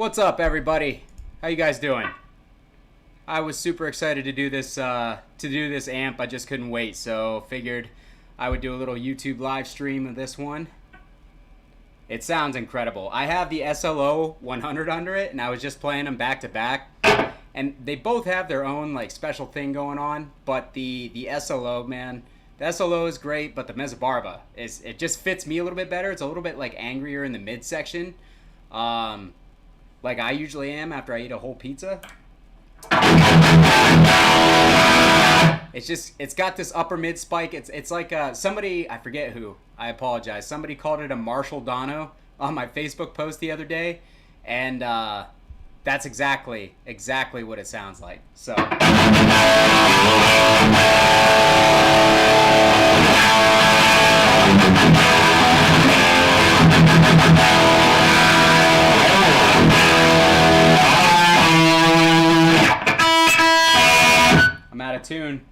What's up, everybody? How you guys doing? I was super excited to do this amp. I just couldn't wait, so figured I would do a little YouTube live stream of this one. It sounds incredible. I have the SLO 100 under it, and I was just playing them back to back, and they both have their own like special thing going on. But the SLO, man, the SLO is great, but the Mezzabarba it just fits me a little bit better. It's a little bit like angrier in the midsection. Like I usually am after I eat a whole pizza. It's got this upper mid spike. It's like somebody, I forget who, I apologize. Somebody called it a Soldano on my Facebook post the other day, and that's exactly what it sounds like. So I'm out of tune.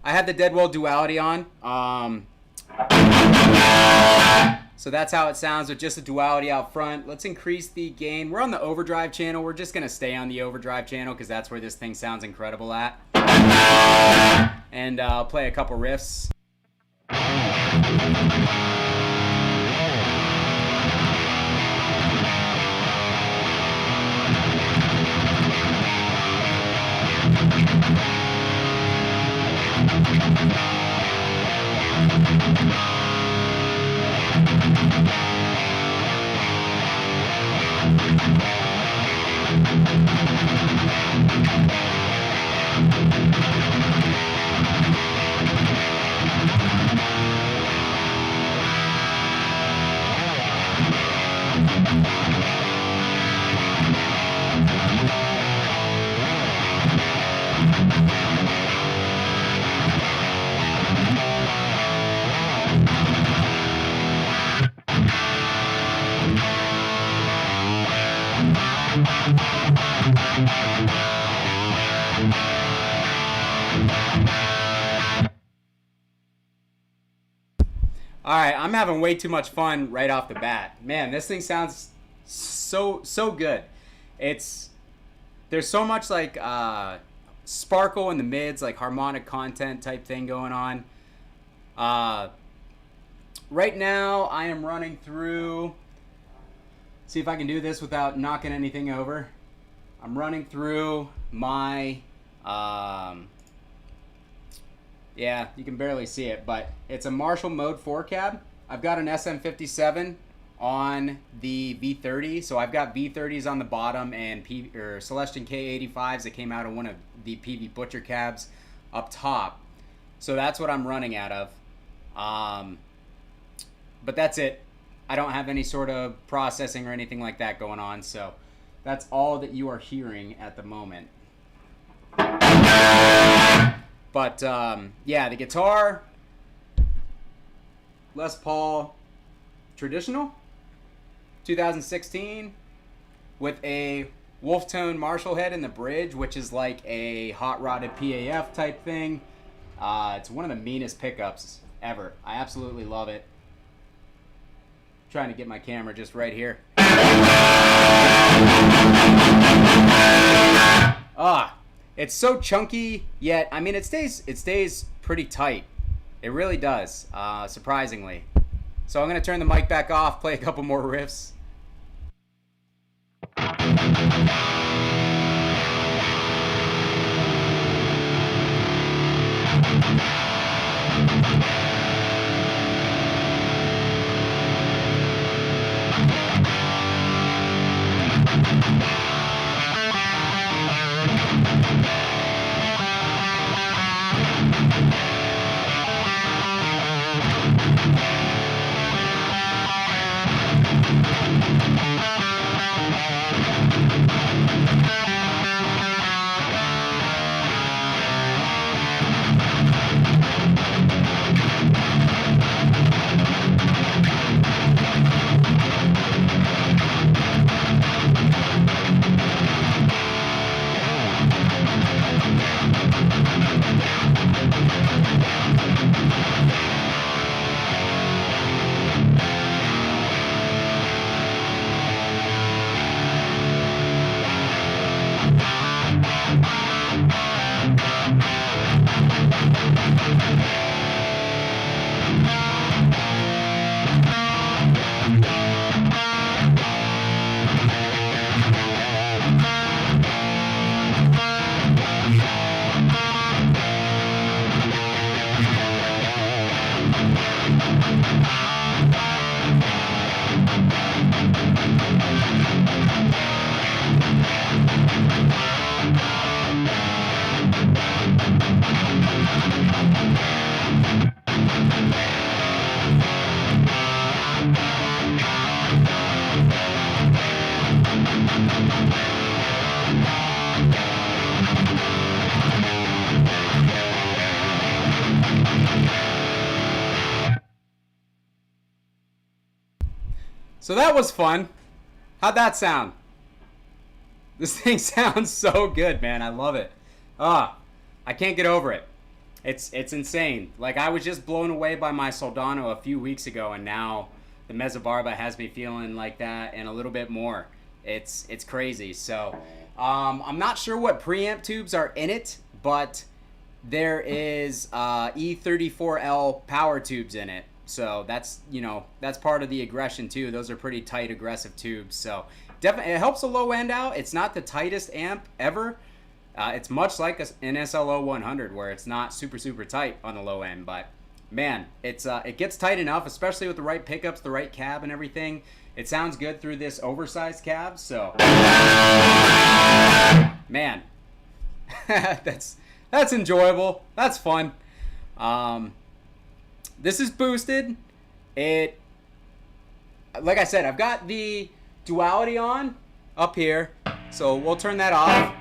I had the Deadwell duality on. So that's how it sounds with just the duality out front. Let's increase the gain. We're on the Overdrive channel. We're just going to stay on the Overdrive channel because that's where this thing sounds incredible at. And I'll play a couple riffs. Alright, I'm having way too much fun right off the bat. Man, this thing sounds so good. There's so much like sparkle in the mids, like harmonic content type thing going on. Right now I am running through, see if I can do this without knocking anything over. I'm running through my yeah, you can barely see it, but it's a Marshall Mode 4 cab. I've got an SM57 on the V30, so I've got V30s on the bottom and Celestion K85s that came out of one of the PV Butcher cabs up top. So that's what I'm running out of. But that's it. I don't have any sort of processing or anything like that going on, so that's all that you are hearing at the moment. But yeah, the guitar, Les Paul traditional, 2016, with a wolf tone Marshall head in the bridge, which is like a hot rodded PAF type thing. It's one of the meanest pickups ever. I absolutely love it. Trying to get my camera just right here. It's so chunky, yet I mean it stays pretty tight. It really does, surprisingly. So I'm gonna turn the mic back off, play a couple more riffs. So that was fun. How'd that sound? This thing sounds so good, man. I love it. I can't get over it. It's insane. Like, I was just blown away by my Soldano a few weeks ago, and now the Mezzabarba has me feeling like that and a little bit more. It's crazy. So I'm not sure what preamp tubes are in it, but there is E34L power tubes in it. So that's, you know, that's part of the aggression too. Those are pretty tight, aggressive tubes. So definitely it helps the low end out. It's not the tightest amp ever. It's much like an SLO 100 where it's not super tight on the low end, but man, it gets tight enough, especially with the right pickups, the right cab and everything. It sounds good through this oversized cab. So man, that's enjoyable. That's fun. This is boosted. Like I said, I've got the duality on up here, so we'll turn that off.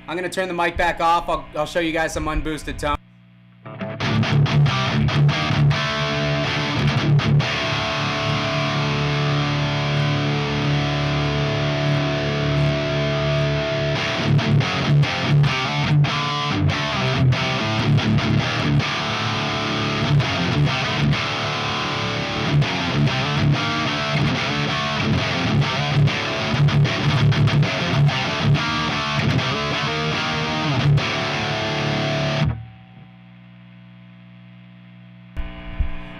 I'm gonna turn the mic back off. I'll show you guys some unboosted tone.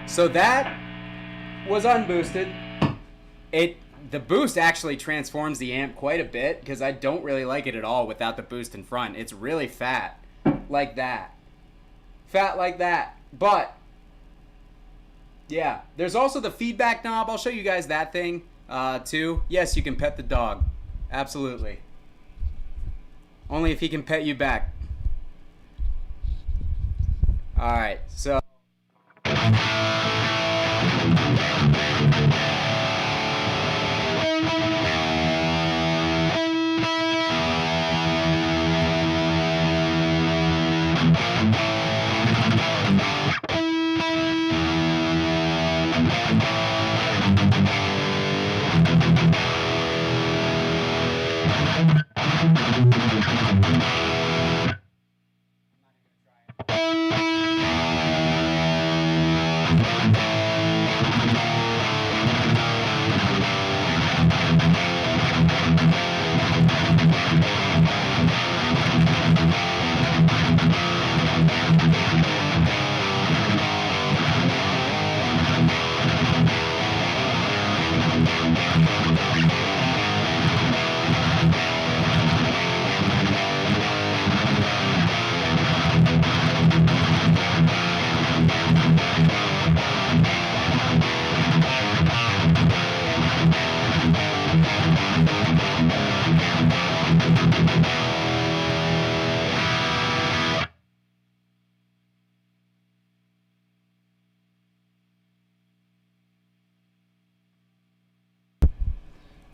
So that was unboosted. The boost actually transforms the amp quite a bit because I don't really like it at all without the boost in front. It's really fat like that. Fat like that. But yeah, there's also the feedback knob. I'll show you guys that thing too. Yes, you can pet the dog. Absolutely. Only if he can pet you back. All right, so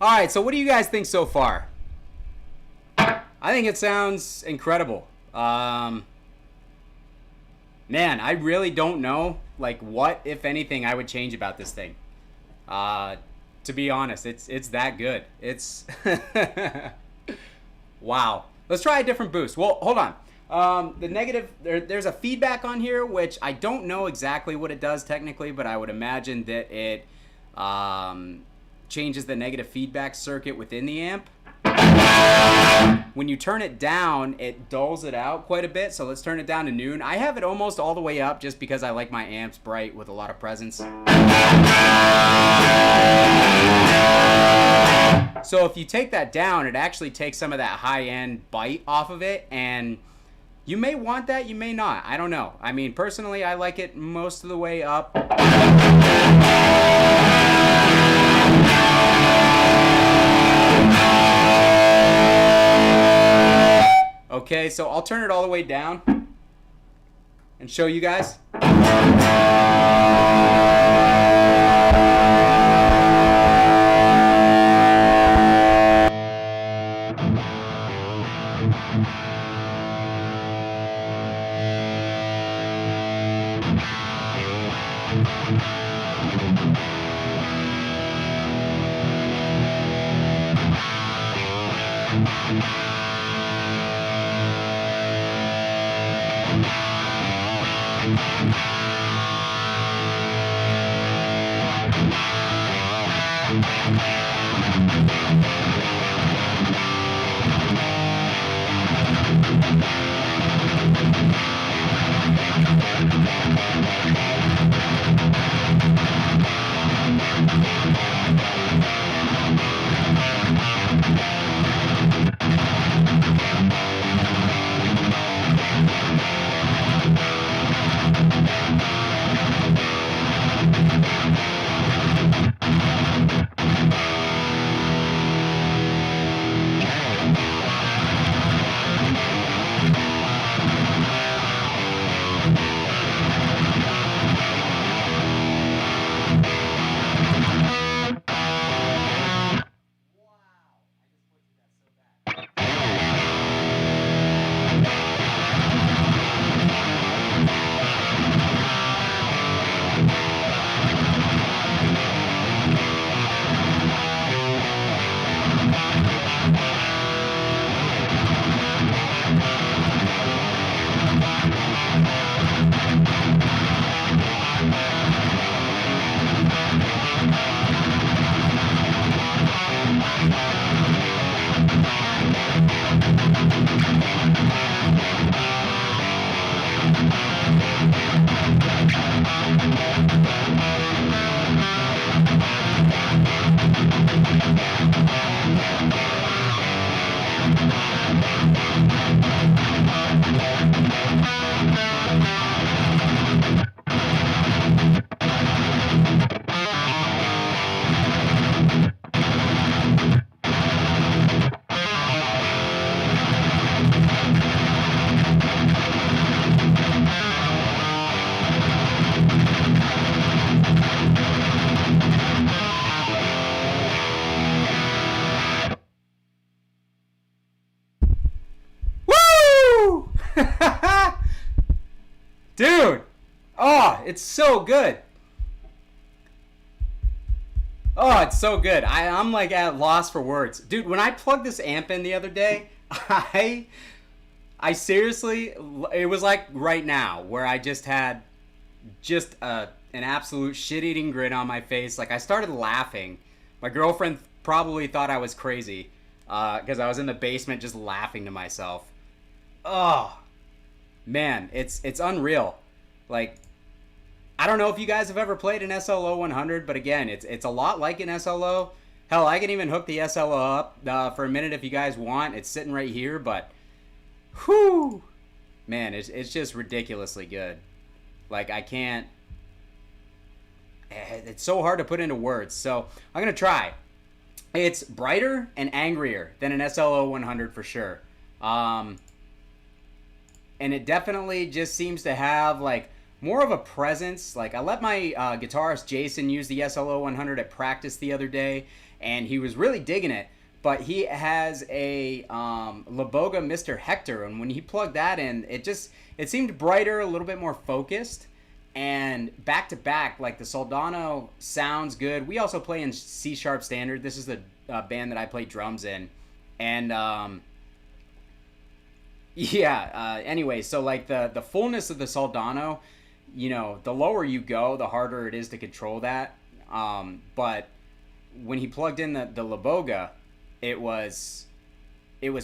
all right, so what do you guys think so far? I think it sounds incredible. Man, I really don't know, like, what, if anything, I would change about this thing. To be honest, it's that good. It's wow. Let's try a different boost. Well, hold on. The negative, there's a feedback on here, which I don't know exactly what it does technically, but I would imagine that it changes the negative feedback circuit within the amp. When you turn it down, it dulls it out quite a bit. So let's turn it down to noon. I have it almost all the way up just because I like my amps bright with a lot of presence. So if you take that down, it actually takes some of that high-end bite off of it, and you may want that, you may not. I don't know. I mean, personally, I like it most of the way up. Okay, so I'll turn it all the way down and show you guys. Dude! Oh, it's so good. Oh, it's so good. I'm like at loss for words. Dude, when I plugged this amp in the other day, I seriously, it was like right now where I just had an absolute shit-eating grin on my face. Like I started laughing. My girlfriend probably thought I was crazy because I was in the basement just laughing to myself. Oh, man, it's unreal. Like, I don't know if you guys have ever played an SLO 100, but again, it's a lot like an SLO. Hell, I can even hook the SLO up for a minute if you guys want. It's sitting right here, but whew, man, it's just ridiculously good. Like, I can't, it's so hard to put into words. So I'm gonna try. It's brighter and angrier than an SLO 100 for sure. And it definitely just seems to have like more of a presence. Like I let my guitarist Jason use the SLO 100 at practice the other day, and he was really digging it. But he has a Laboga Mr. Hector, and when he plugged that in, it seemed brighter, a little bit more focused, and back to back, like the Soldano sounds good. We also play in C sharp standard. This is the band that I play drums in, and anyway, so like the fullness of the Soldano, you know, the lower you go, the harder it is to control that. But when he plugged in the Laboga, it was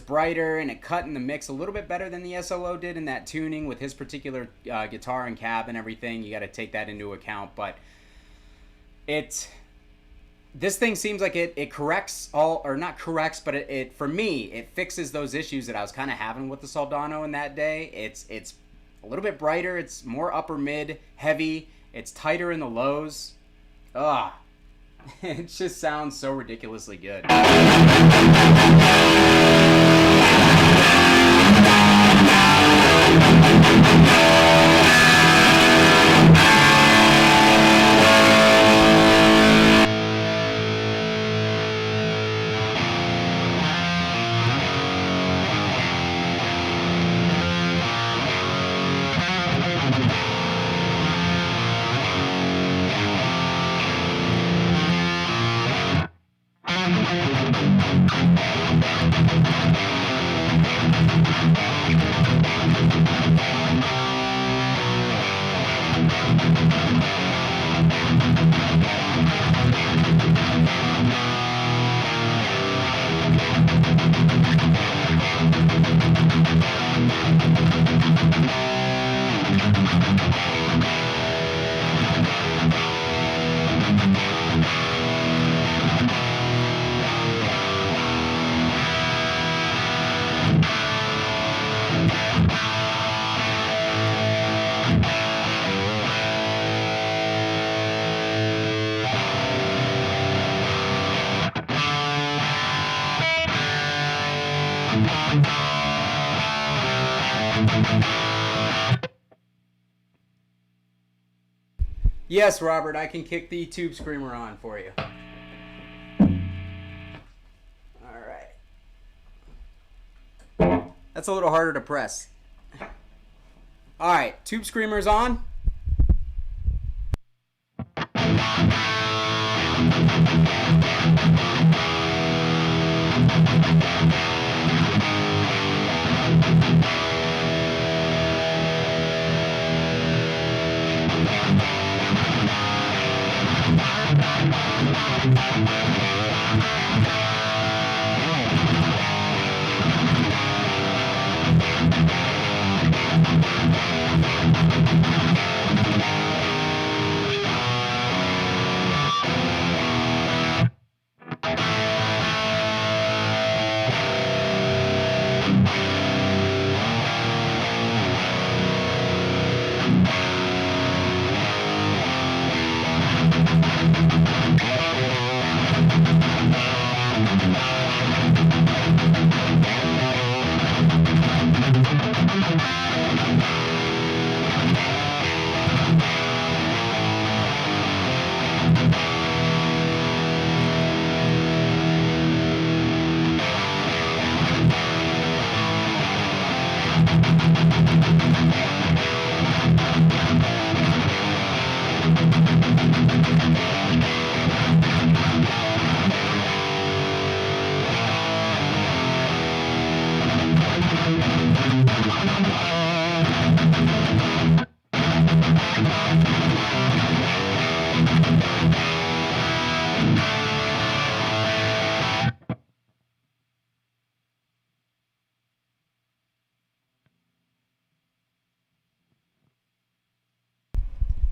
brighter, and it cut in the mix a little bit better than the SLO did in that tuning with his particular guitar and cab and everything. You got to take that into account, but this thing seems like it corrects all, or not corrects, but it for me, it fixes those issues that I was kind of having with the Soldano in that day. It's a little bit brighter. It's more upper mid heavy. It's tighter in the lows. Ugh. It just sounds so ridiculously good. Yes, Robert, I can kick the tube screamer on for you. Alright. That's a little harder to press. Alright, tube screamer's on.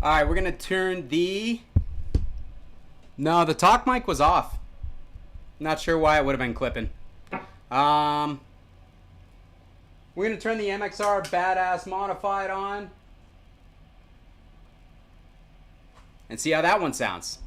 Alright, we're going to turn the... No, the talk mic was off. Not sure why it would have been clipping. We're going to turn the MXR Badass Modified on. And see how that one sounds.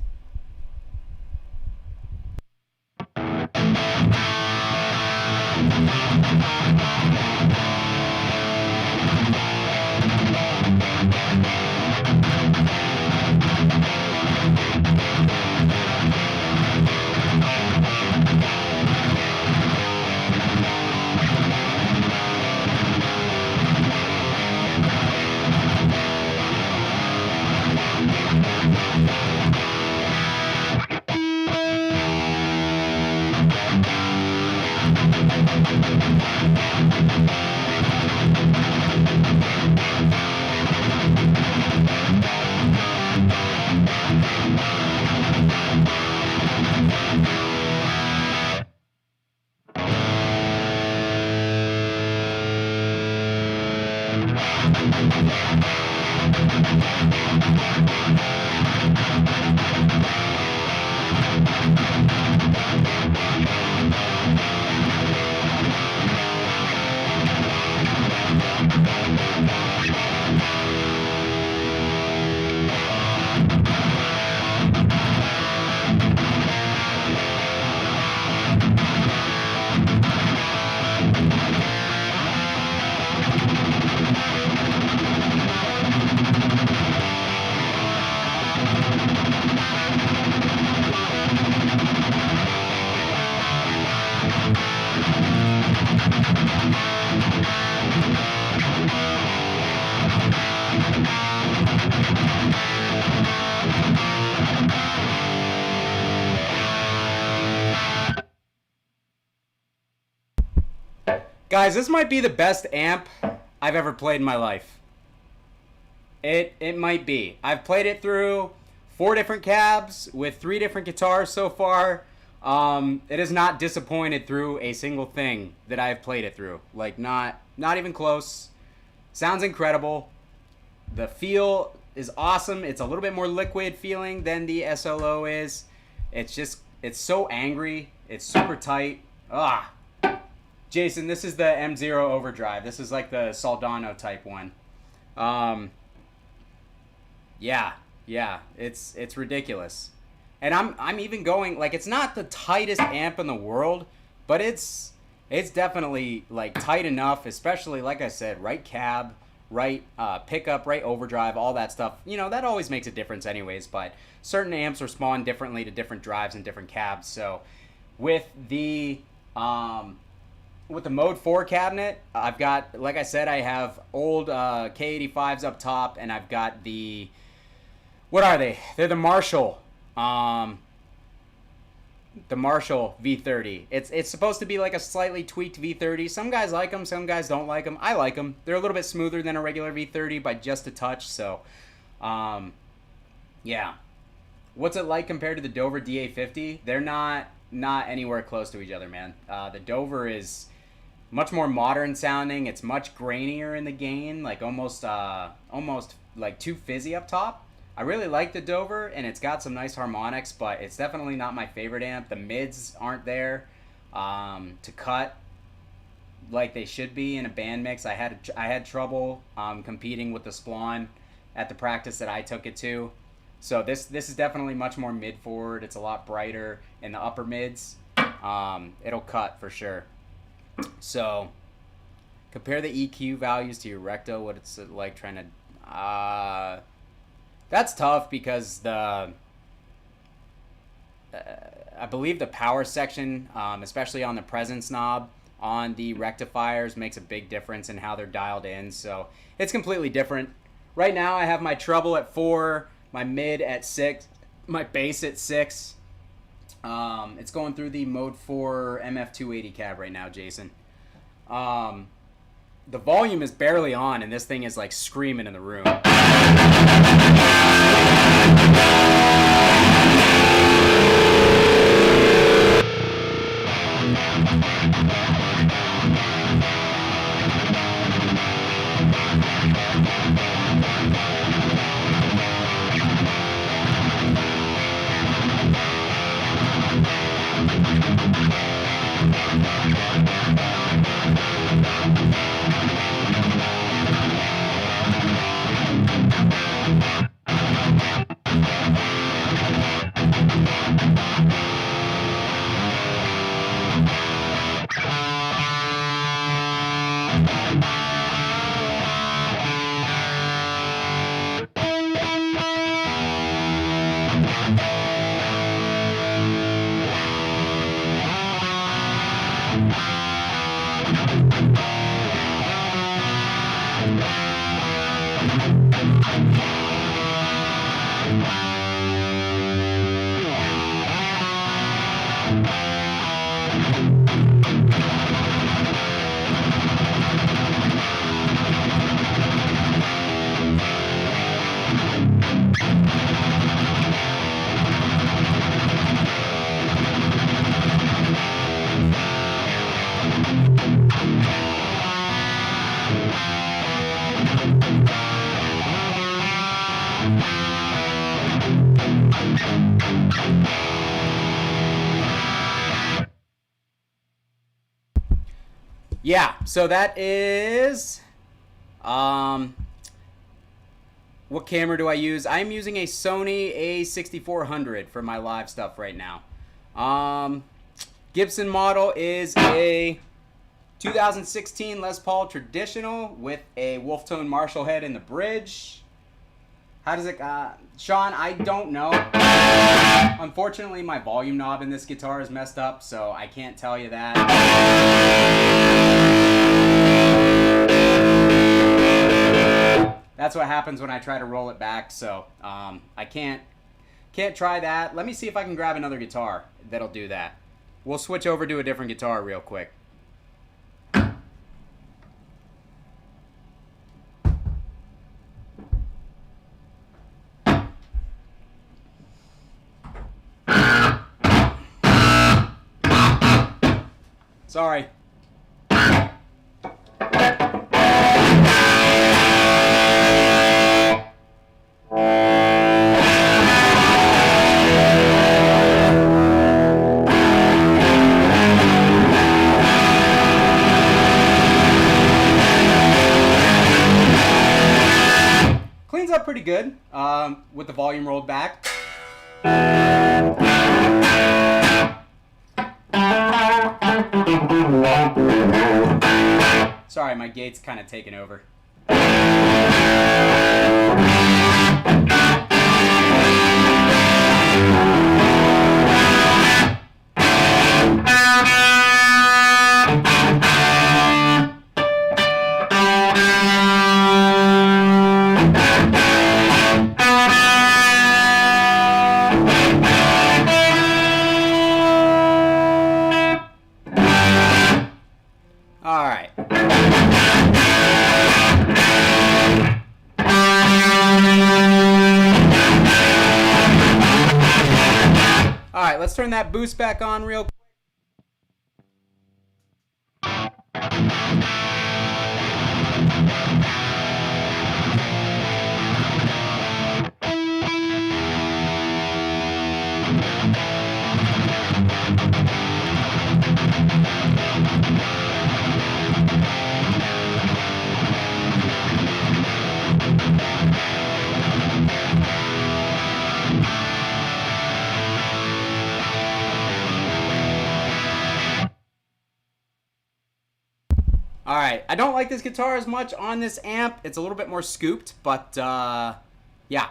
Guys, this might be the best amp I've ever played in my life. It might be. I've played it through 4 different cabs with 3 different guitars so far. It has not disappointed through a single thing that I've played it through. Like, not even close. Sounds incredible. The feel is awesome. It's a little bit more liquid feeling than the SLO is. It's so angry. It's super tight. Jason, this is the MZero Overdrive. This is like the Soldano type one. Yeah, it's ridiculous. And I'm even going, like, it's not the tightest amp in the world, but it's It's definitely like tight enough, especially like I said, right cab, right pickup, right overdrive, all that stuff. You know, that always makes a difference anyways, but certain amps respond differently to different drives and different cabs. So with the Mode 4 cabinet, I've got, like I said, I have old K85s up top, and I've got the, what are they? They're the Marshall. The Marshall V30. It's supposed to be like a slightly tweaked V30. Some guys like them, some guys don't like them. I like them. They're a little bit smoother than a regular V30 by just a touch. So, yeah. What's it like compared to the Dover DA50? They're not anywhere close to each other, man. The Dover is much more modern sounding. It's much grainier in the gain, like almost like too fizzy up top. I really like the Dover, and it's got some nice harmonics, but it's definitely not my favorite amp. The mids aren't there to cut like they should be in a band mix. I had trouble competing with the Splon at the practice that I took it to. So this is definitely much more mid forward. It's a lot brighter in the upper mids. It'll cut for sure. So compare the EQ values to your Recto. What it's like trying to. That's tough because I believe the power section, especially on the presence knob on the rectifiers, makes a big difference in how they're dialed in. So it's completely different. Right now I have my treble at 4, my mid at 6, my bass at 6. It's going through the Mode 4 MF280 cab right now, Jason. The volume is barely on, and this thing is like screaming in the room. Yeah, so that is, what camera do I use? I'm using a Sony A6400 for my live stuff right now. Gibson model is a 2016 Les Paul Traditional with a Wolftone Marshall head in the bridge. How does it, Sean, I don't know. Unfortunately, my volume knob in this guitar is messed up, so I can't tell you that. That's what happens when I try to roll it back, so I can't try that. Let me see if I can grab another guitar that'll do that. We'll switch over to a different guitar real quick. Sorry. Cleans up pretty good with the volume rolled back. Sorry, my gate's kind of taking over. All right. All right, let's turn that boost back on real quick. All right, I don't like this guitar as much on this amp. It's a little bit more scooped, but yeah.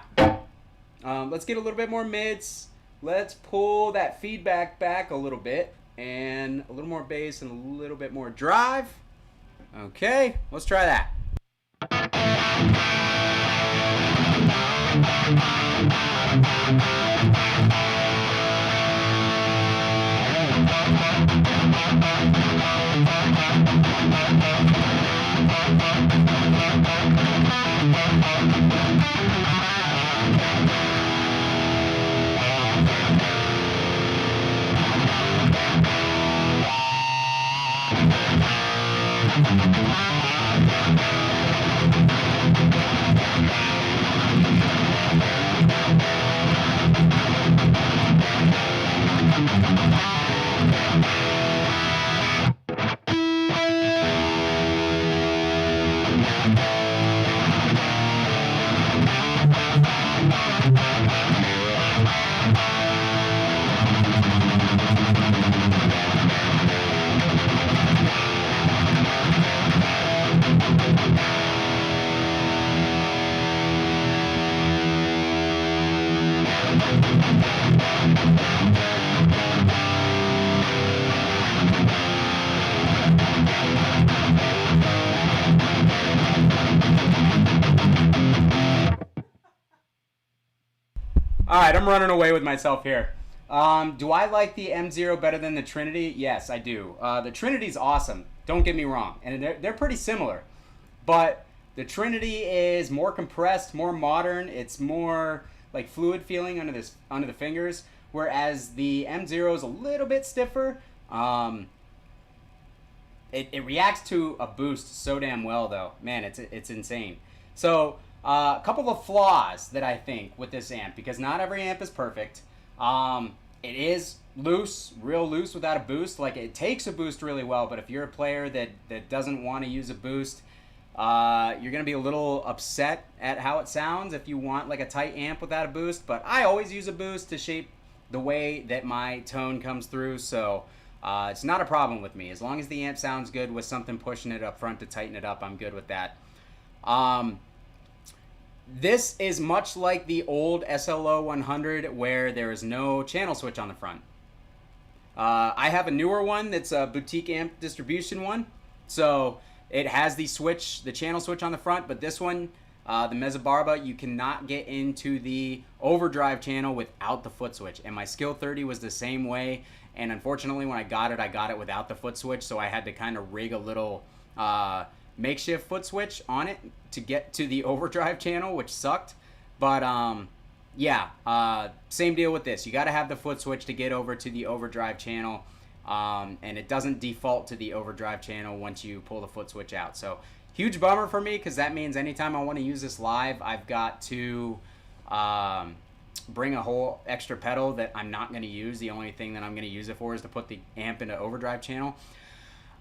Let's get a little bit more mids. Let's pull that feedback back a little bit, and a little more bass and a little bit more drive. Okay, let's try that. Alright, I'm running away with myself here. Do I like the MZero better than the Trinity? Yes, I do. The Trinity's awesome. Don't get me wrong. And they're pretty similar. But the Trinity is more compressed, more modern. It's more like fluid feeling under the fingers. Whereas the MZero is a little bit stiffer. It reacts to a boost so damn well, though. Man, it's insane. So a couple of flaws that I think with this amp, because not every amp is perfect. It is loose, real loose without a boost. Like, it takes a boost really well, but if you're a player that doesn't want to use a boost, you're going to be a little upset at how it sounds if you want like a tight amp without a boost. But I always use a boost to shape the way that my tone comes through, so it's not a problem with me. As long as the amp sounds good with something pushing it up front to tighten it up, I'm good with that. This is much like the old SLO 100 where there is no channel switch on the front. I have a newer one that's a boutique amp distribution one. So it has the switch, the channel switch on the front, but this one, the Mezzabarba, you cannot get into the overdrive channel without the foot switch. And my Skill 30 was the same way. And unfortunately, when I got it without the foot switch. So I had to kind of rig a little makeshift foot switch on it to get to the overdrive channel, which sucked. But yeah, same deal with this. You got to have the foot switch to get over to the overdrive channel, and it doesn't default to the overdrive channel once you pull the foot switch out. So huge bummer for me, because that means anytime I want to use this live, I've got to bring a whole extra pedal that I'm not going to use. The only thing that I'm going to use it for is to put the amp into overdrive channel.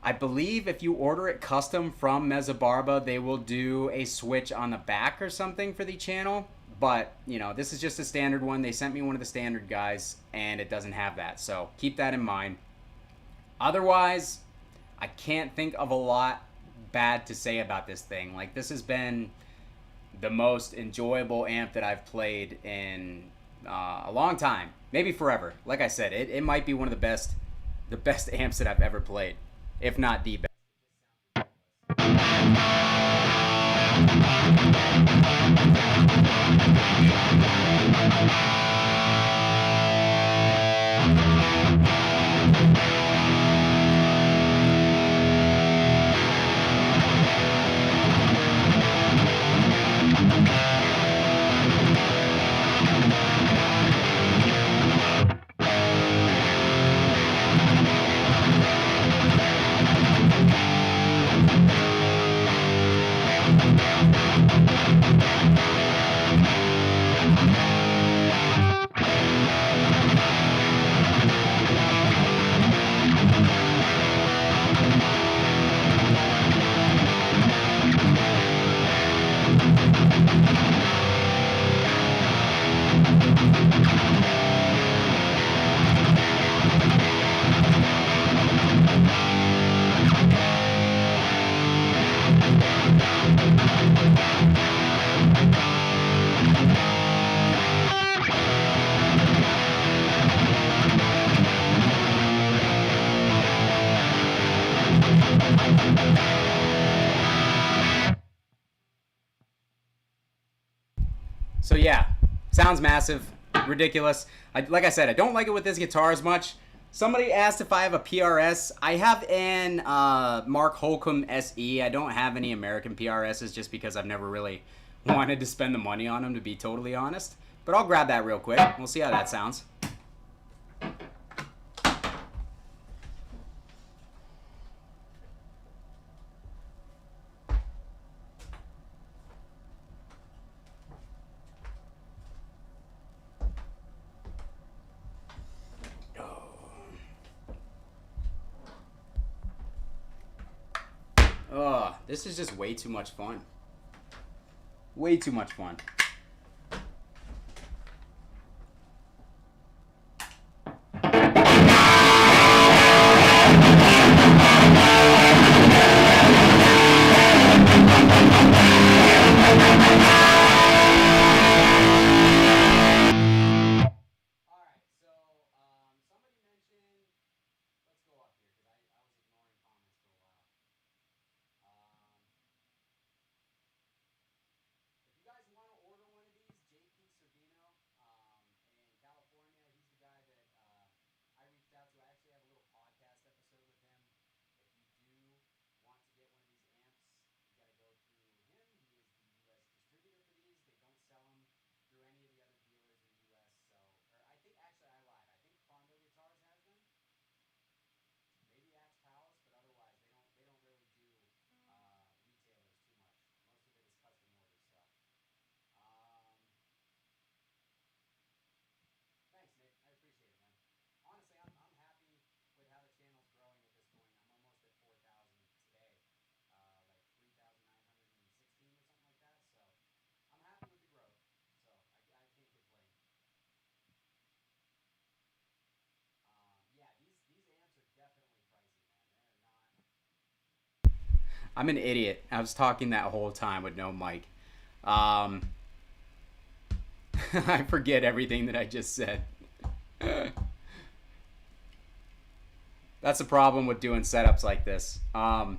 I believe if you order it custom from Mezzabarba, they will do a switch on the back or something for the channel. But, you know, this is just a standard one. They sent me one of the standard guys, and it doesn't have that. So keep that in mind. Otherwise, I can't think of a lot bad to say about this thing. Like, this has been the most enjoyable amp that I've played in a long time, maybe forever. Like I said, it might be one of the best amps that I've ever played, if not the best. So yeah, sounds massive, ridiculous. Like I said, I don't like it with this guitar as much. Somebody asked if I have a PRS. I have an Mark Holcomb SE. I don't have any American PRSs just because I've never really wanted to spend the money on them, to be totally honest. But I'll grab that real quick. We'll see how that sounds. Oh, this is just way too much fun. Way too much fun. I'm an idiot. I was talking that whole time with no mic. I forget everything that I just said. That's the problem with doing setups like this. But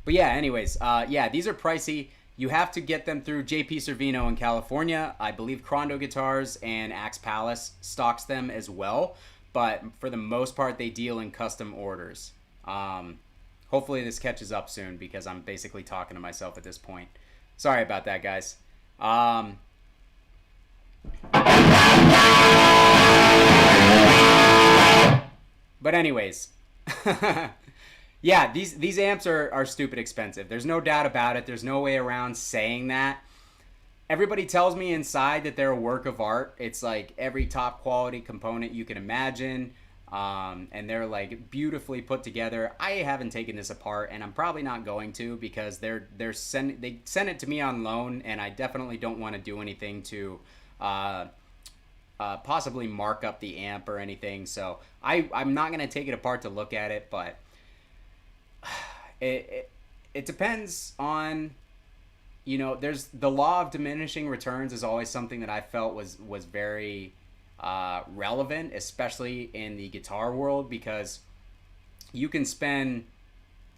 yeah, anyways, yeah, these are pricey. You have to get them through JP Cervino in California. I believe Crondo Guitars and Axe Palace stocks them as well. But for the most part, they deal in custom orders. Hopefully this catches up soon because I'm basically talking to myself at this point. Sorry about that, guys. But anyways, yeah, these amps are stupid expensive. There's no doubt about it. There's no way around saying that. Everybody tells me inside that they're a work of art. It's like every top quality component you can imagine. And they're like beautifully put together. I haven't taken this apart, and I'm probably not going to because they send it to me on loan, and I definitely don't want to do anything to possibly mark up the amp or anything. So I'm not gonna take it apart to look at it, but it depends on, there's the law of diminishing returns is always something that I felt was very relevant, especially in the guitar world, because you can spend,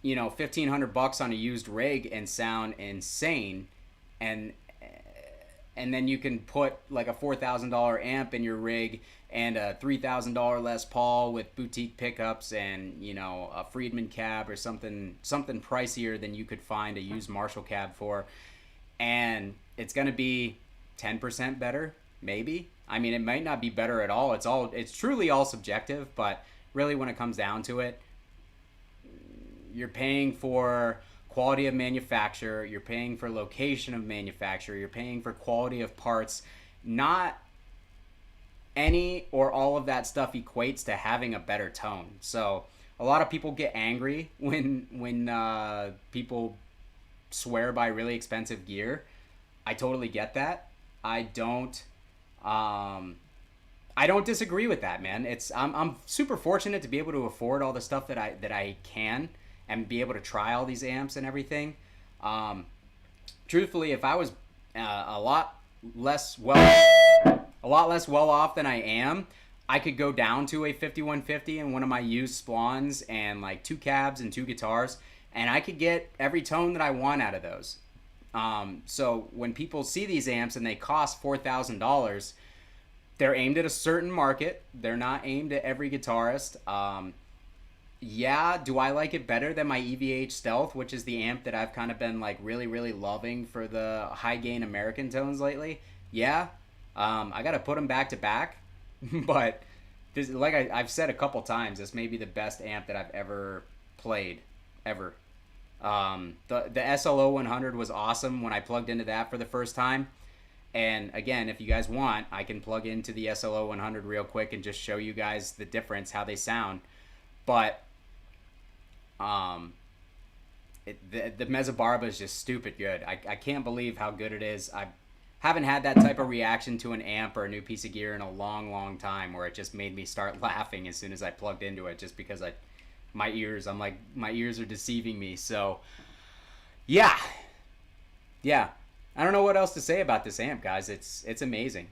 $1,500 on a used rig and sound insane, and then you can put like a $4,000 amp in your rig and a $3,000 Les Paul with boutique pickups and a Friedman cab or something pricier than you could find a used Marshall cab for, and it's gonna be 10% better, maybe. I mean, it might not be better at all. It's truly all subjective, but really when it comes down to it, you're paying for quality of manufacture, you're paying for location of manufacture, you're paying for quality of parts. Not any or all of that stuff equates to having a better tone. So a lot of people get angry when people swear by really expensive gear. I totally get that. I don't disagree with that, man. I'm super fortunate to be able to afford all the stuff that I can and be able to try all these amps and everything. Truthfully, if I was a lot less well off than I am, I could go down to a 5150 and one of my used Spawns and like 2 cabs and 2 guitars, and I could get every tone that I want out of those. So when people see these amps and they cost $4,000, they're aimed at a certain market. They're not aimed at every guitarist. Yeah, do I like it better than my EVH Stealth, which is the amp that I've kind of been like really, really loving for the high gain American tones lately? Yeah. I got to put them back to back, but this, like I've said a couple times, this may be the best amp that I've ever played, ever. The SLO 100 was awesome when I plugged into that for the first time. And again, if you guys want, I can plug into the SLO 100 real quick and just show you guys the difference, how they sound. But the Mezzabarba is just stupid good. I can't believe how good it is. I haven't had that type of reaction to an amp or a new piece of gear in a long, long time, where it just made me start laughing as soon as I plugged into it, just because my ears are deceiving me. So yeah. I don't know what else to say about this amp, guys. It's amazing.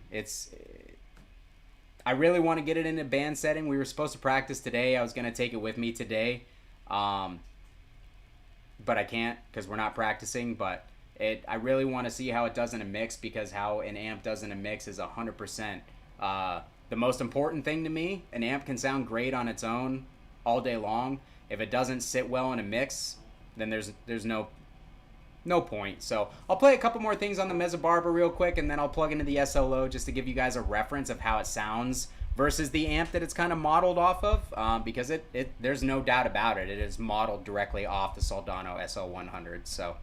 I really want to get it in a band setting. We were supposed to practice today. I was going to take it with me today. But I can't because we're not practicing. But I really want to see how it does in a mix, because how an amp does in a mix is 100% the most important thing to me. An amp can sound great on its own all day long. If it doesn't sit well in a mix, then there's no point. So I'll play a couple more things on the Mezzabarba real quick, and then I'll plug into the SLO just to give you guys a reference of how it sounds versus the amp that it's kind of modeled off of, because there's no doubt about it. It is modeled directly off the Soldano SL100. So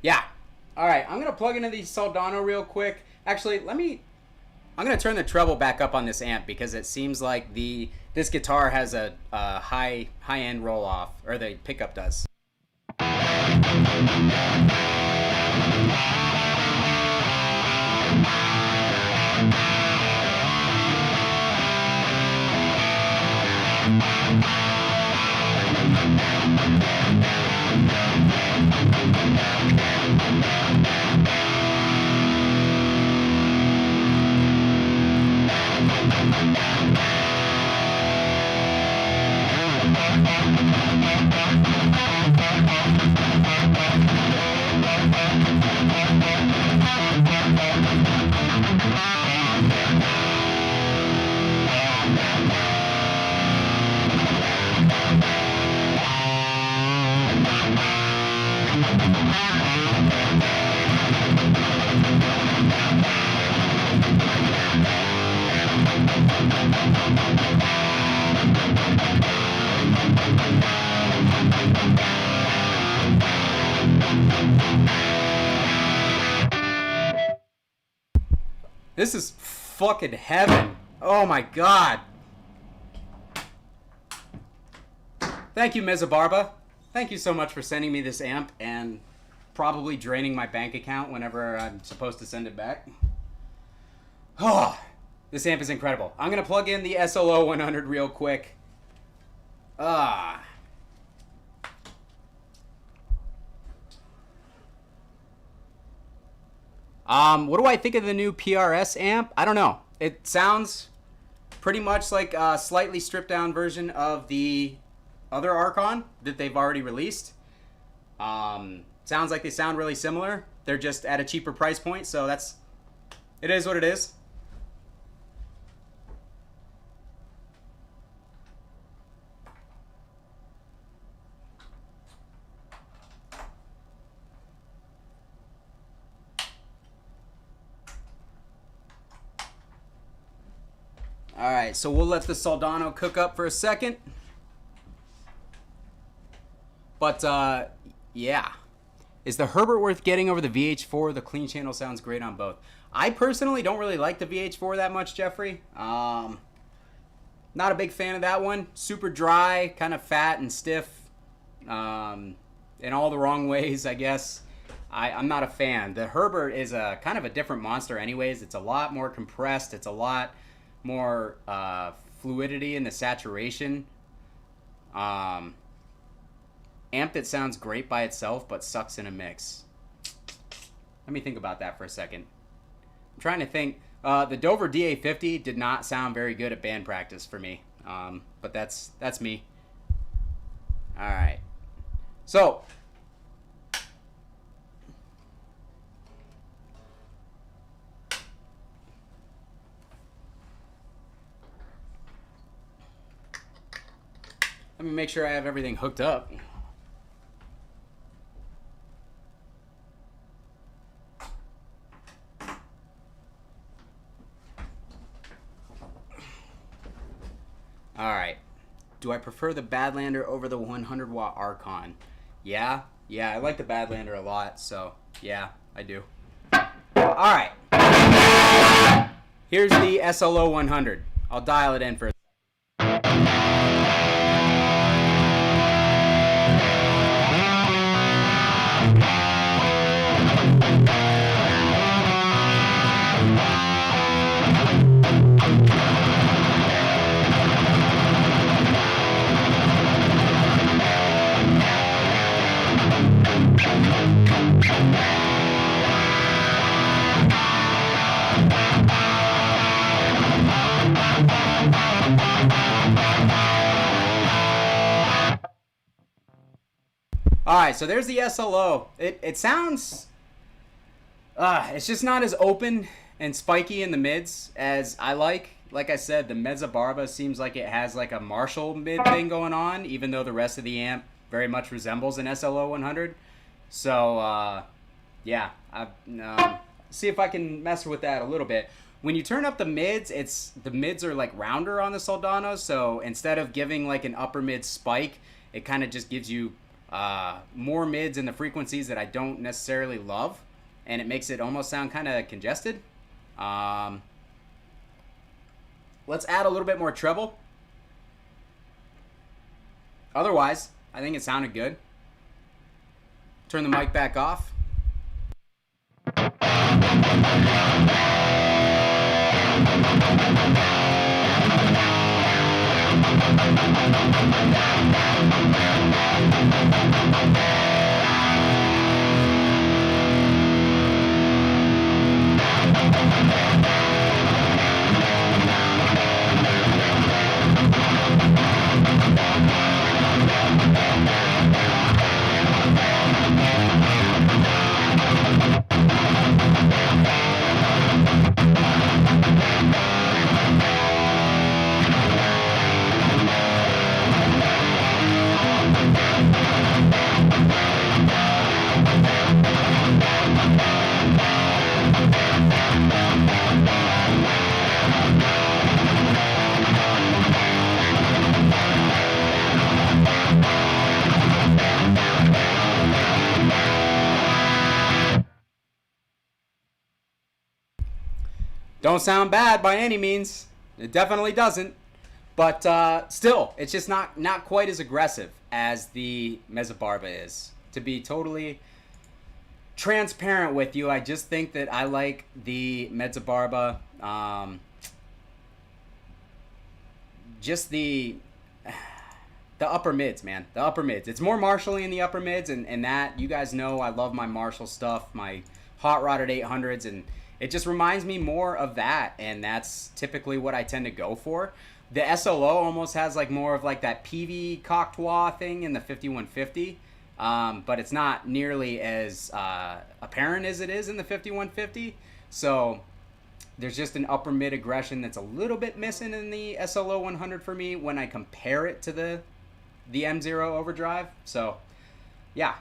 yeah. All right, I'm going to plug into the Soldano real quick. Actually, I'm going to turn the treble back up on this amp, because it seems like this guitar has a high-end roll-off, or the pickup does. This is fucking heaven. Oh my god. Thank you, Mezzabarba. Thank you so much for sending me this amp and probably draining my bank account whenever I'm supposed to send it back. Oh, this amp is incredible. I'm going to plug in the SLO 100 real quick. What do I think of the new PRS amp? I don't know. It sounds pretty much like a slightly stripped down version of the other Archon that they've already released. Sounds like they sound really similar. They're just at a cheaper price point, so it is what it is. Alright, so we'll let the Soldano cook up for a second. But, yeah. Is the Herbert worth getting over the VH4? The clean channel sounds great on both. I personally don't really like the VH4 that much, Jeffrey. Not a big fan of that one. Super dry, kind of fat and stiff. In all the wrong ways, I guess. I'm not a fan. The Herbert is a kind of a different monster anyways. It's a lot more compressed. It's a lot more fluidity in the saturation. Amp that sounds great by itself but sucks in a mix. Let me think about that for a second. I'm trying to think. The Dover DA50 did not sound very good at band practice for me, but that's me. All right, so let me make sure I have everything hooked up. All right. Do I prefer the Badlander over the 100 watt Archon? Yeah, I like the Badlander a lot, so yeah, I do. All right. Here's the SLO 100. I'll dial it in for a Alright, so there's the SLO. It sounds... it's just not as open and spiky in the mids as I like. Like I said, the Mezzabarba seems like it has like a Marshall mid thing going on, even though the rest of the amp very much resembles an SLO 100. So, yeah. See if I can mess with that a little bit. When you turn up the mids, the mids are like rounder on the Soldano, so instead of giving like an upper mid spike, it kind of just gives you more mids in the frequencies that I don't necessarily love, and it makes it almost sound kind of congested. Let's add a little bit more treble. Otherwise, I think it sounded good. Turn the mic back off. Don't sound bad by any means. It definitely doesn't. But still, it's just not quite as aggressive as the Mezzabarba is. To be totally transparent with you, I just think that I like the Mezzabarba. Just the upper mids, man. The upper mids. It's more Marshall-y in the upper mids, and that, you guys know I love my Marshall stuff, my hot rodded 800s, and it just reminds me more of that, and that's typically what I tend to go for. The SLO almost has like more of like that PV Cocteau thing in the 5150, but it's not nearly as apparent as it is in the 5150. So there's just an upper mid aggression that's a little bit missing in the SLO 100 for me when I compare it to the MZero Overdrive. So yeah,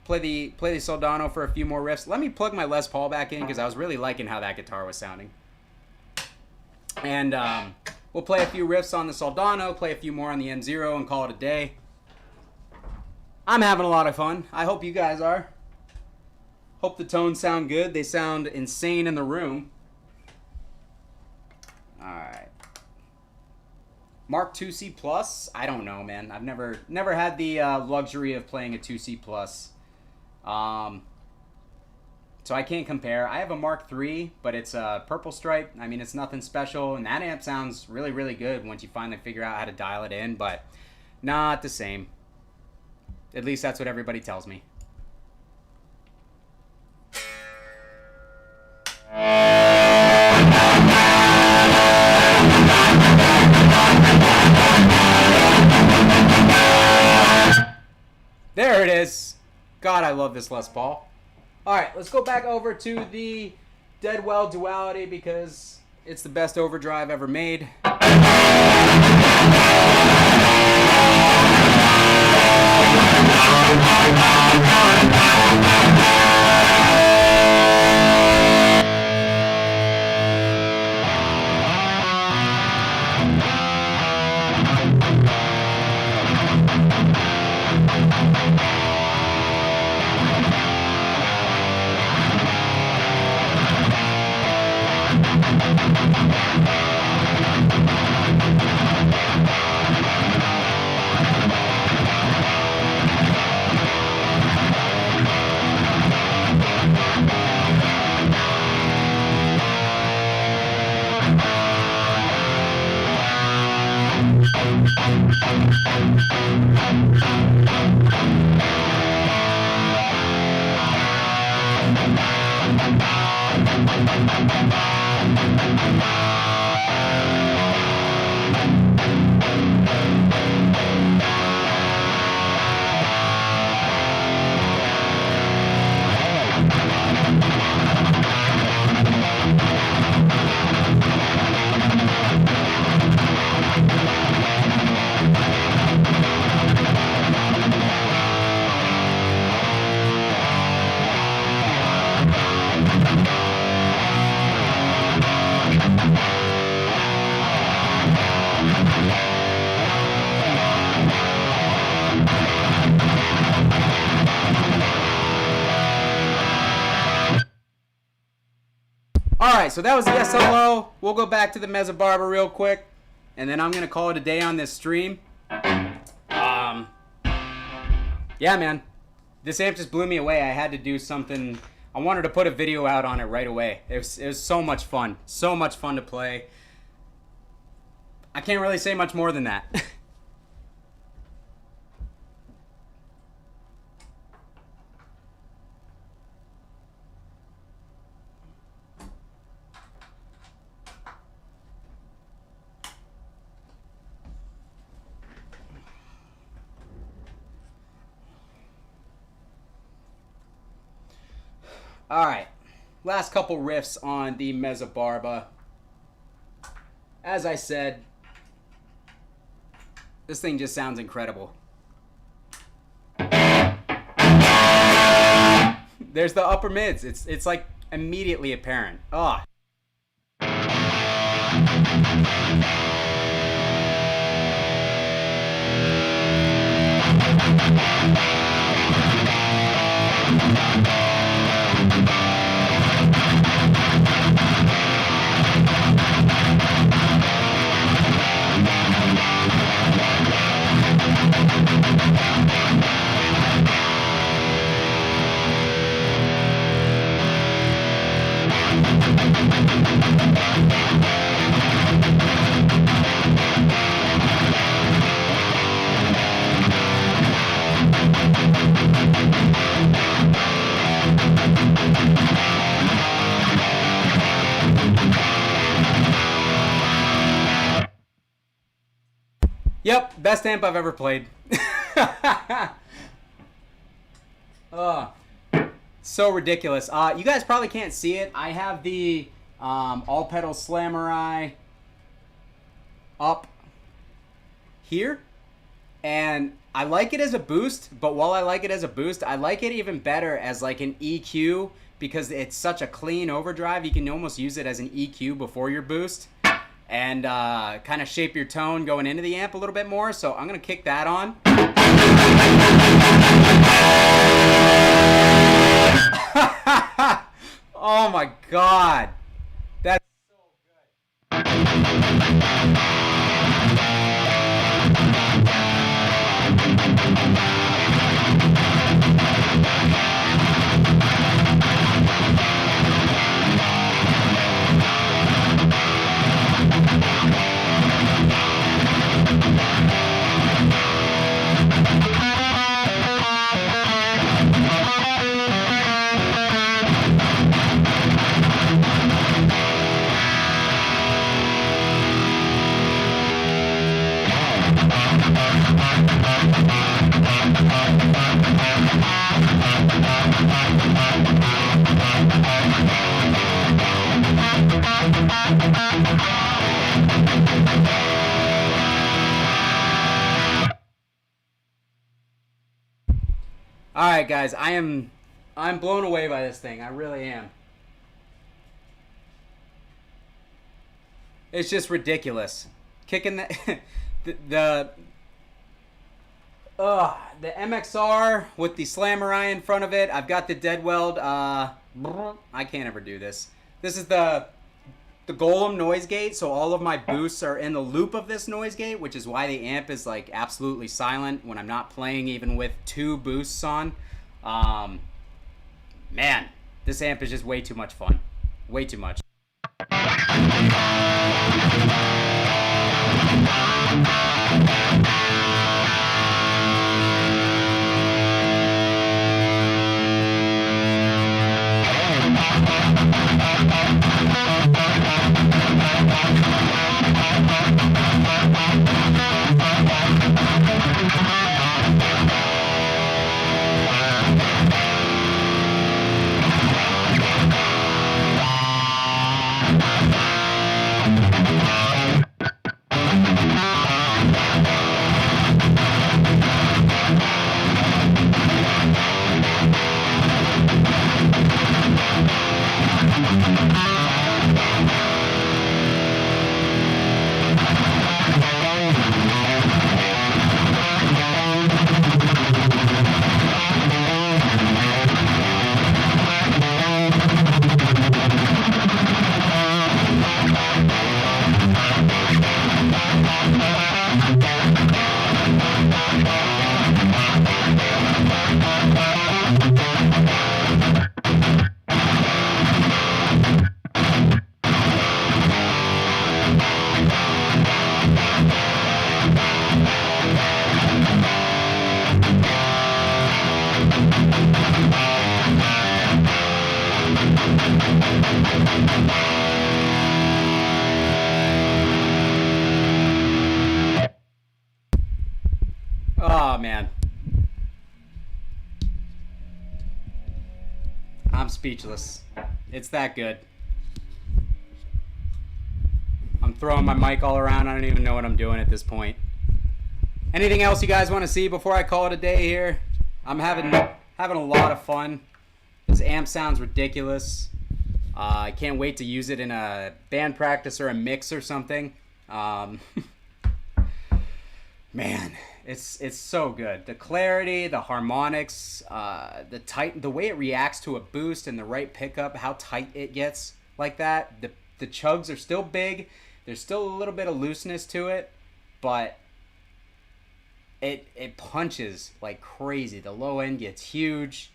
play the Soldano for a few more riffs. Let me plug my Les Paul back in because I was really liking how that guitar was sounding. And we'll play a few riffs on the Soldano, play a few more on the MZero, and call it a day. I'm having a lot of fun. I hope you guys are. Hope the tones sound good. They sound insane in the room. Alright. Mark 2C Plus? I don't know, man. I've never had the luxury of playing a 2C Plus. So I can't compare. I have a Mark III, but it's a purple stripe. I mean, it's nothing special, and that amp sounds really, really good once you finally figure out how to dial it in, but not the same. At least that's what everybody tells me. There it is. God, I love this Les Paul. Alright, let's go back over to the Deadwell Duality because it's the best overdrive ever made. Alright, so that was the SLO. We'll go back to the Mezzabarba real quick, and then I'm going to call it a day on this stream. Yeah, man. This amp just blew me away. I had to do something. I wanted to put a video out on it right away. It was so much fun. So much fun to play. I can't really say much more than that. Alright, last couple riffs on the Mezzabarba. As I said, this thing just sounds incredible. There's the upper mids. It's like immediately apparent. Oh. Yep, best amp I've ever played. Oh, so ridiculous. You guys probably can't see it. I have the all pedal Slamurai up here, and I like it as a boost, but while I like it as a boost, I like it even better as like an EQ because it's such a clean overdrive. You can almost use it as an EQ before your boost and kind of shape your tone going into the amp a little bit more. So I'm going to kick that on. Oh my God. That's so good. All right, guys, I'm blown away by this thing. I really am. It's just ridiculous. Kicking the the MXR with the Slamurai in front of it. I've got the dead weld. I can't ever do this. This is the Golem noise gate, so all of my boosts are in the loop of this noise gate, which is why the amp is like absolutely silent when I'm not playing, even with 2 boosts on. Man, this amp is just way too much fun. Way too much. Oh, man. I'm speechless. It's that good. I'm throwing my mic all around. I don't even know what I'm doing at this point. Anything else you guys want to see before I call it a day here? I'm having a lot of fun. This amp sounds ridiculous. I can't wait to use it in a band practice or a mix or something. Man, it's so good. The clarity, the harmonics, the way it reacts to a boost and the right pickup, how tight it gets like that. The chugs are still big. There's still a little bit of looseness to it, but it punches like crazy. The low end gets huge.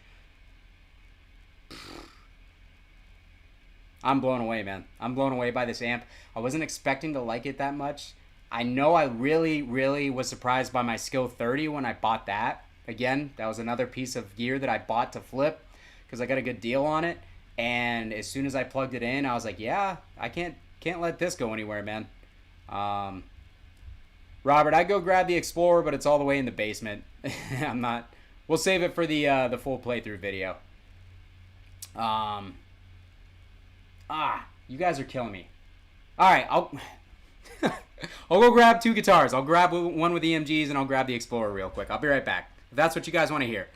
I'm blown away, man. I'm blown away by this amp. I wasn't expecting to like it that much. I know I really, really was surprised by my Skill 30 when I bought that. Again, that was another piece of gear that I bought to flip because I got a good deal on it. And as soon as I plugged it in, I was like, yeah, I can't let this go anywhere, man. Um, Robert, I go grab the Explorer, but it's all the way in the basement. I'm not. We'll save it for the full playthrough video. Um, you guys are killing me. All right, I'll I'll go grab two guitars. I'll grab one with EMGs and I'll grab the Explorer real quick. I'll be right back. If that's what you guys want to hear.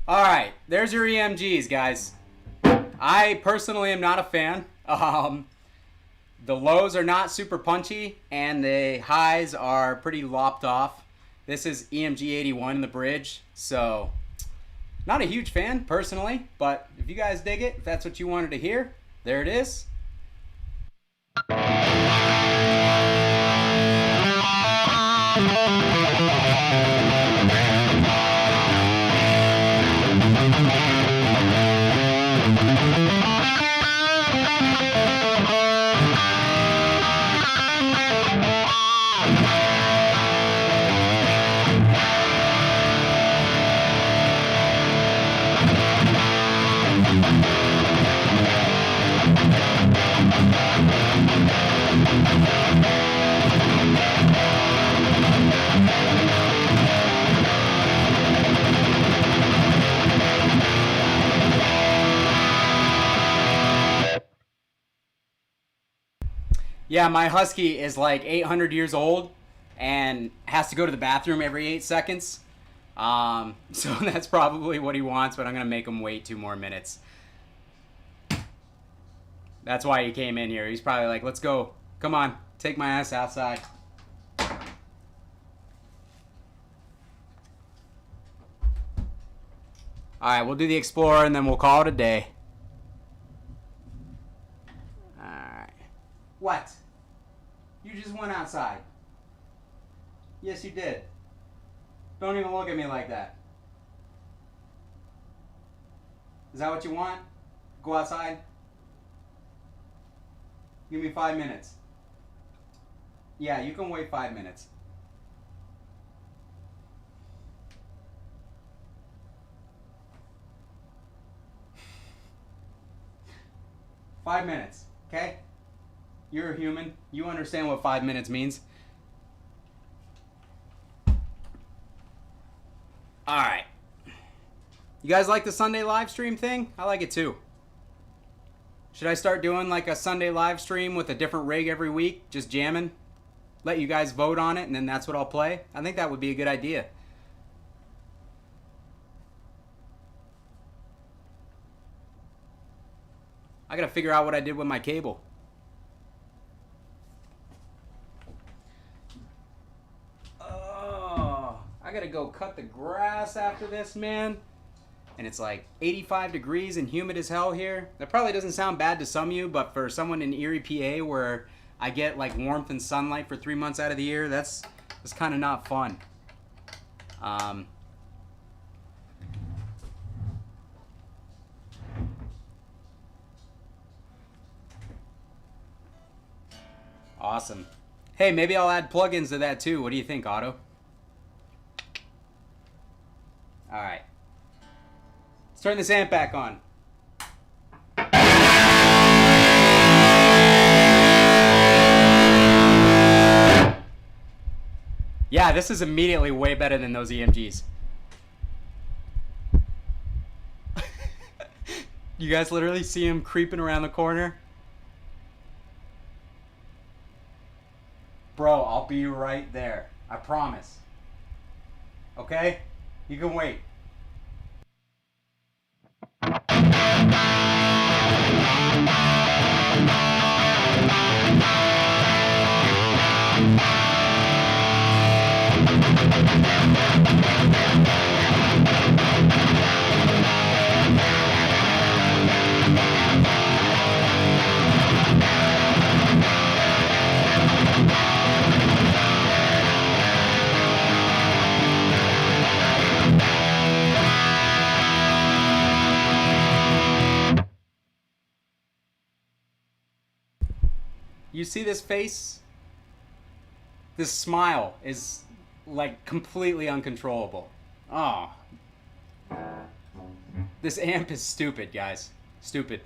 All right, there's your EMGs, guys. I personally am not a fan. The lows are not super punchy, and the highs are pretty lopped off. This is EMG 81 in the bridge, so not a huge fan personally, but if you guys dig it, if that's what you wanted to hear, there it is. Yeah, my Husky is like 800 years old and has to go to the bathroom every 8 seconds. So that's probably what he wants, but I'm going to make him wait 2 more minutes. That's why he came in here. He's probably like, let's go. Come on, take my ass outside. Alright, we'll do the Explorer and then we'll call it a day. Alright. What? You just went outside. Yes, you did. Don't even look at me like that. Is that what you want? Go outside? Give me 5 minutes. Yeah, you can wait 5 minutes. Five minutes, okay? You're a human. You understand what 5 minutes means. Alright. You guys like the Sunday live stream thing? I like it too. Should I start doing like a Sunday live stream with a different rig every week? Just jamming? Let you guys vote on it and then that's what I'll play? I think that would be a good idea. I gotta figure out what I did with my cable. Oh, I gotta go cut the grass after this, man. And it's like 85 degrees and humid as hell here. That probably doesn't sound bad to some of you, but for someone in Erie, PA, where I get like warmth and sunlight for 3 months out of the year, that's kind of not fun. Awesome. Hey, maybe I'll add plugins to that too. What do you think, Otto? Alright. Let's turn this amp back on. Yeah, this is immediately way better than those EMGs. You guys literally see him creeping around the corner? Bro, I'll be right there. I promise. Okay? You can wait. You see this face? This smile is like completely uncontrollable. Oh. This amp is stupid, guys. Stupid.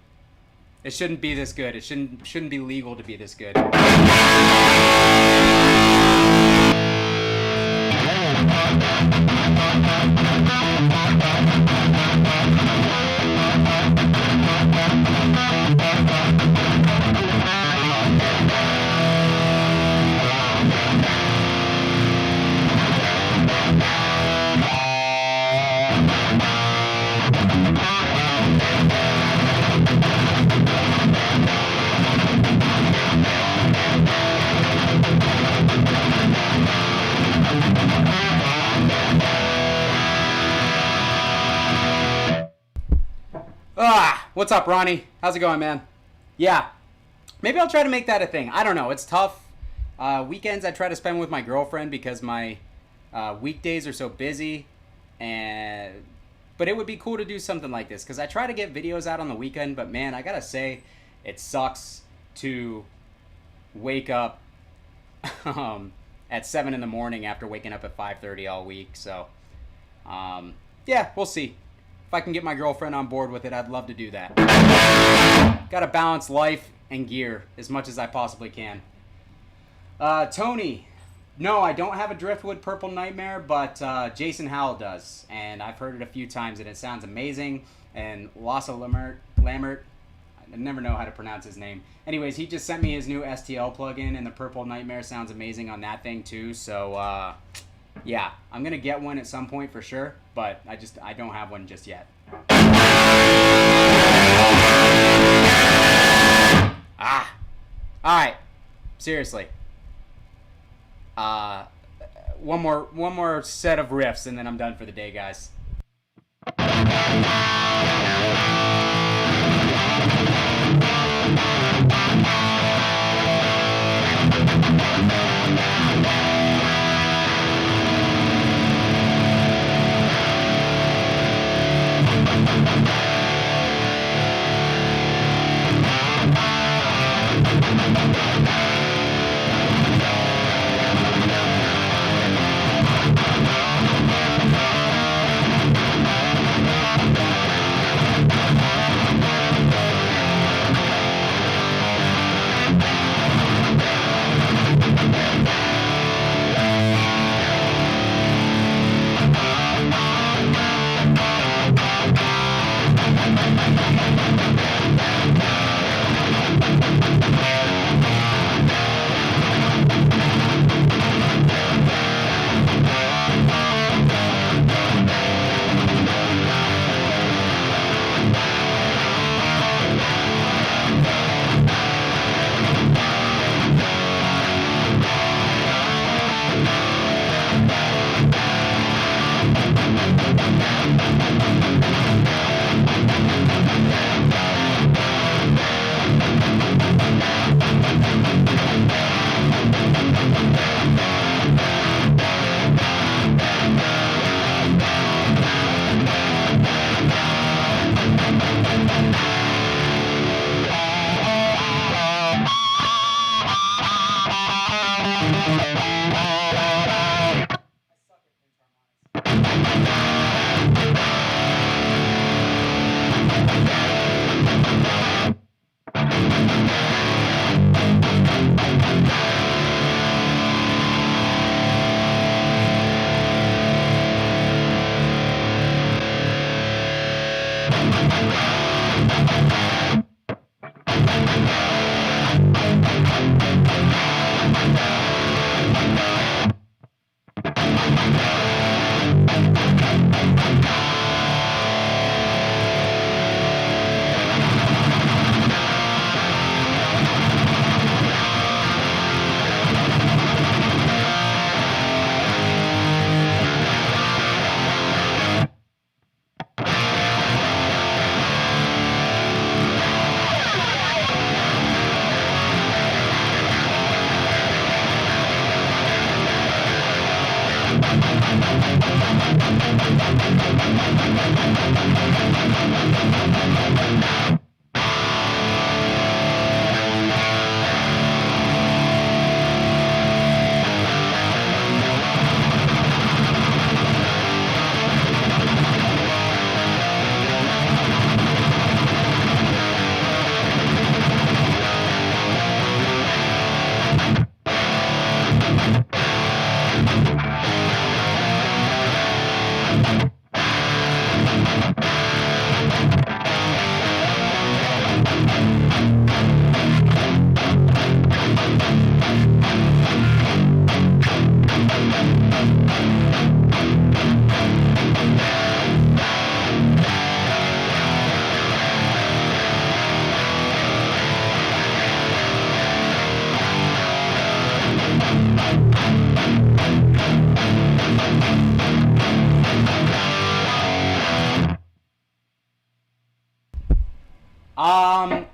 It shouldn't be this good. It shouldn't be legal to be this good. What's up, Ronnie? How's it going, man? Yeah, maybe I'll try to make that a thing. I don't know. It's tough. Weekends I try to spend with my girlfriend because my weekdays are so busy. But it would be cool to do something like this because I try to get videos out on the weekend. But man, I gotta say, it sucks to wake up at 7 in the morning after waking up at 5:30 all week. So yeah, we'll see. If I can get my girlfriend on board with it, I'd love to do that. Gotta balance life and gear as much as I possibly can. Tony, no, I don't have a Driftwood Purple Nightmare, but Jason Howell does. And I've heard it a few times and it sounds amazing. And Lasso Lammert, I never know how to pronounce his name. Anyways, he just sent me his new STL plugin and the Purple Nightmare sounds amazing on that thing too. So Yeah, I'm gonna get one at some point for sure, but I don't have one just yet. Ah, all right. Seriously. Uh, one more set of riffs, and then I'm done for the day, guys.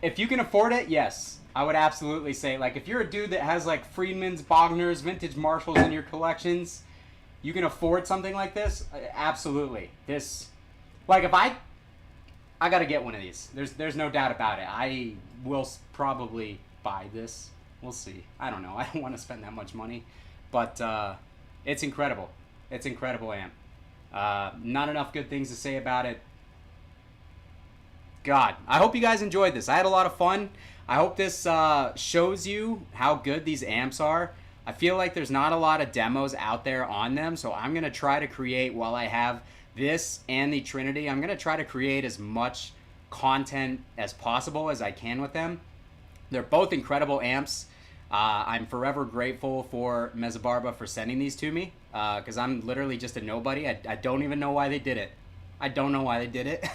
If you can afford it, yes. I would absolutely say, like, if you're a dude that has, like, Friedman's, Bogner's, vintage Marshalls in your collections, you can afford something like this, absolutely. This, like, if I gotta get one of these. There's no doubt about it. I will probably buy this. We'll see. I don't know. I don't want to spend that much money. But it's incredible. It's incredible amp. Not enough good things to say about it. God, I hope you guys enjoyed this. I had a lot of fun. I hope this shows you how good these amps are. I feel like there's not a lot of demos out there on them, so I'm going to try to create, while I have this and the Trinity, I'm going to try to create as much content as possible as I can with them. They're both incredible amps. I'm forever grateful for Mezzabarba for sending these to me, because I'm literally just a nobody. I don't even know why they did it. I don't know why they did it.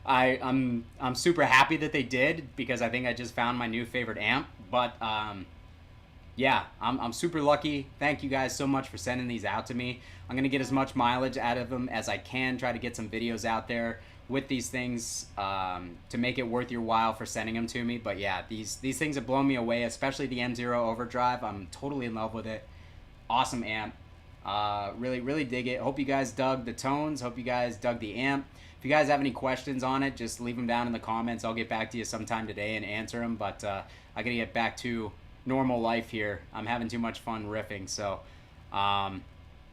I'm super happy that they did, because I think I just found my new favorite amp. But yeah, I'm super lucky. Thank you guys so much for sending these out to me. I'm gonna get as much mileage out of them as I can. Try to get some videos out there with these things to make it worth your while for sending them to me. But yeah, these things have blown me away, especially the MZero Overdrive. I'm totally in love with it. Awesome amp. Really dig it. Hope you guys dug the tones. Hope you guys dug the amp. If you guys have any questions on it, just leave them down in the comments. I'll get back to you sometime today and answer them. But I gotta get back to normal life here. I'm having too much fun riffing, so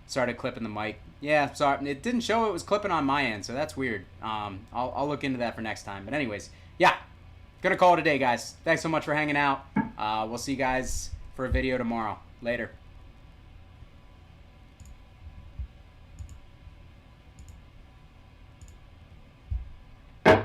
started clipping the mic. Yeah, sorry, it didn't show it was clipping on my end, so that's weird. I'll look into that for next time. But anyways, yeah, gonna call it a day, guys. Thanks so much for hanging out. We'll see you guys for a video tomorrow. Later.